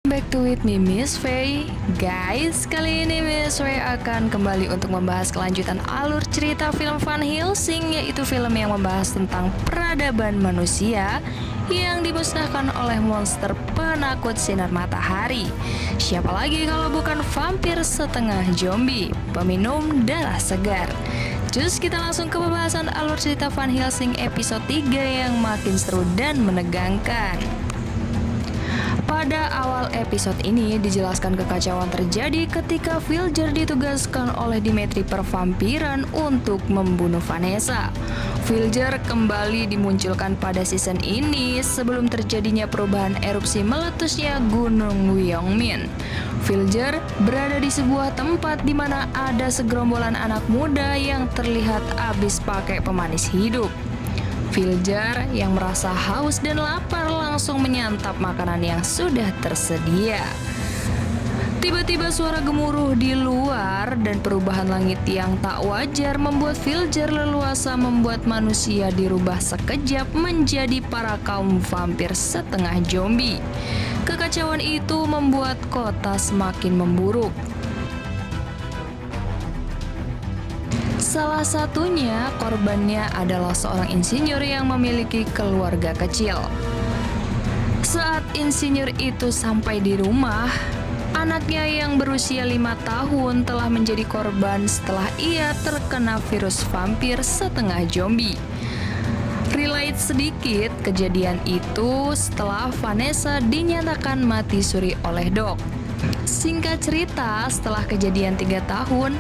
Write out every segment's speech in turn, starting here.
Back to with me, Miss Faye. Guys, kali ini Miss Faye akan kembali untuk membahas kelanjutan alur cerita film Van Helsing, yaitu film yang membahas tentang peradaban manusia yang dimusnahkan oleh monster penakut sinar matahari. Siapa lagi kalau bukan vampir setengah zombie, peminum darah segar. Terus kita langsung ke pembahasan alur cerita Van Helsing episode 3 yang makin seru dan menegangkan. Pada awal episode ini dijelaskan kekacauan terjadi ketika Villager ditugaskan oleh Dimitri Pervampiran untuk membunuh Vanessa. Villager kembali dimunculkan pada season ini sebelum terjadinya perubahan erupsi meletusnya Gunung Wyoming. Villager berada di sebuah tempat di mana ada segerombolan anak muda yang terlihat habis pakai pemanis hidup. Villager yang merasa haus dan lapar langsung menyantap makanan yang sudah tersedia. Tiba-tiba suara gemuruh di luar dan perubahan langit yang tak wajar membuat Villager leluasa membuat manusia dirubah sekejap menjadi para kaum vampir setengah zombie. Kekacauan itu membuat kota semakin memburuk. Salah satunya korbannya adalah seorang insinyur yang memiliki keluarga kecil. Saat insinyur itu sampai di rumah, anaknya yang berusia 5 tahun telah menjadi korban setelah ia terkena virus vampir setengah zombie. Relate sedikit kejadian itu setelah Vanessa dinyatakan mati suri oleh dok. Singkat cerita, setelah kejadian 3 tahun,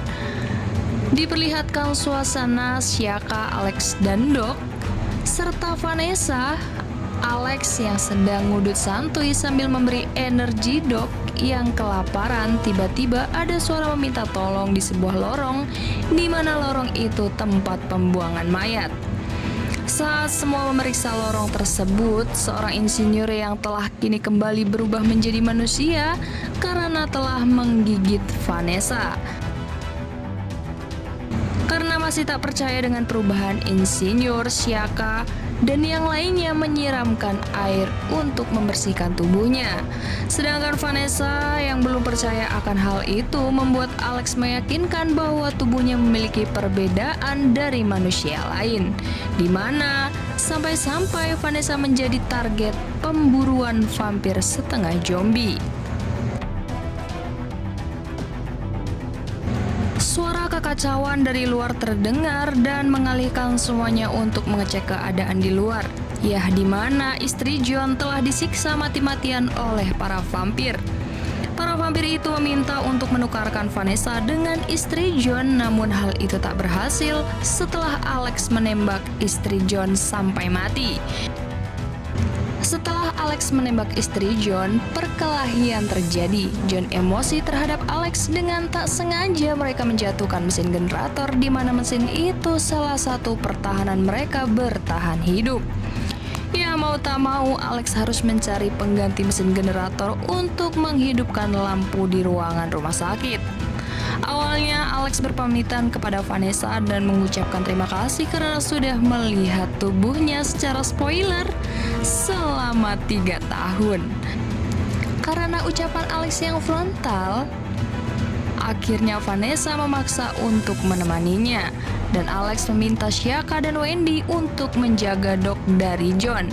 diperlihatkan suasana Shaka, Alex, dan Doc serta Vanessa. Alex yang sedang ngudut santuy sambil memberi energi Doc yang kelaparan. Tiba-tiba ada suara meminta tolong di sebuah lorong, di mana lorong itu tempat pembuangan mayat. Saat semua memeriksa lorong tersebut, seorang insinyur yang telah kini kembali berubah menjadi manusia karena telah menggigit Vanessa. Karena masih tak percaya dengan perubahan insinyur, Shaka dan yang lainnya menyiramkan air untuk membersihkan tubuhnya. Sedangkan Vanessa yang belum percaya akan hal itu membuat Alex meyakinkan bahwa tubuhnya memiliki perbedaan dari manusia lain, di mana sampai-sampai Vanessa menjadi target pemburuan vampir setengah zombie. Suara kekacauan dari luar terdengar dan mengalihkan semuanya untuk mengecek keadaan di luar. Ya, di mana istri John telah disiksa mati-matian oleh para vampir. Para vampir itu meminta untuk menukarkan Vanessa dengan istri John, namun hal itu tak berhasil setelah Alex menembak istri John sampai mati. Setelah Alex menembak istri John, perkelahian terjadi. John emosi terhadap Alex dengan tak sengaja mereka menjatuhkan mesin generator di mana mesin itu salah satu pertahanan mereka bertahan hidup. Ya mau tak mau Alex harus mencari pengganti mesin generator untuk menghidupkan lampu di ruangan rumah sakit. Awalnya Alex berpamitan kepada Vanessa dan mengucapkan terima kasih karena sudah melihat tubuhnya secara spoiler selama 3 tahun. Karena ucapan Alex yang frontal, akhirnya Vanessa memaksa untuk menemaninya dan Alex meminta Shaka dan Wendy untuk menjaga Doc dari John.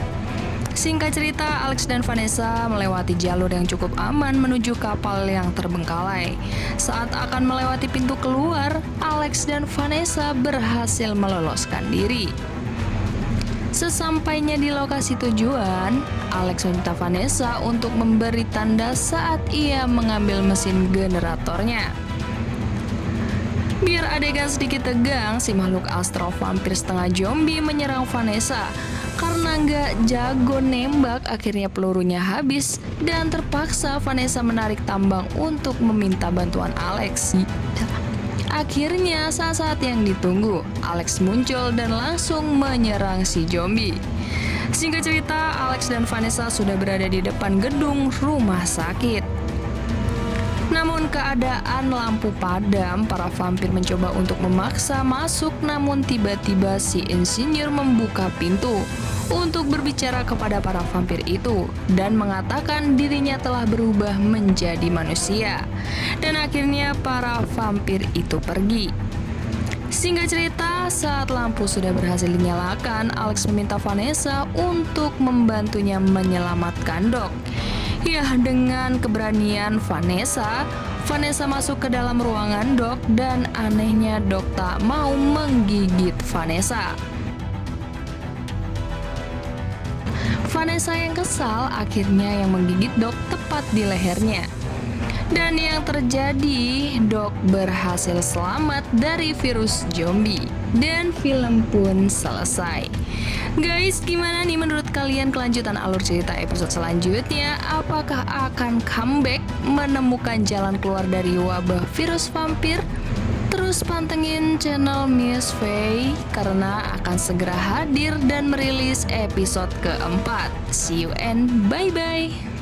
Singkat cerita, Alex dan Vanessa melewati jalur yang cukup aman menuju kapal yang terbengkalai. Saat akan melewati pintu keluar, Alex dan Vanessa berhasil meloloskan diri. Sesampainya di lokasi tujuan, Alex meminta Vanessa untuk memberi tanda saat ia mengambil mesin generatornya. Biar adegan sedikit tegang, si makhluk astral vampir setengah zombie menyerang Vanessa. Karena nggak jago nembak, akhirnya pelurunya habis dan terpaksa Vanessa menarik tambang untuk meminta bantuan Alex. Akhirnya saat-saat yang ditunggu, Alex muncul dan langsung menyerang si zombie. Singkat cerita, Alex dan Vanessa sudah berada di depan gedung rumah sakit. Namun keadaan lampu padam, para vampir mencoba untuk memaksa masuk, namun tiba-tiba si insinyur membuka pintu untuk berbicara kepada para vampir itu dan mengatakan dirinya telah berubah menjadi manusia. Dan akhirnya para vampir itu pergi. Singkat cerita, saat lampu sudah berhasil dinyalakan, Alex meminta Vanessa untuk membantunya menyelamatkan Doc. Ya, dengan keberanian Vanessa masuk ke dalam ruangan Doc dan anehnya Doc tak mau menggigit Vanessa. Vanessa yang kesal akhirnya yang menggigit Doc tepat di lehernya. Dan yang terjadi, Doc berhasil selamat dari virus zombie. Dan film pun selesai. Guys, gimana nih menurut kalian kelanjutan alur cerita episode selanjutnya? Apakah akan comeback menemukan jalan keluar dari wabah virus vampir? Terus pantengin channel Miss Faye karena akan segera hadir dan merilis episode keempat. See you and bye-bye.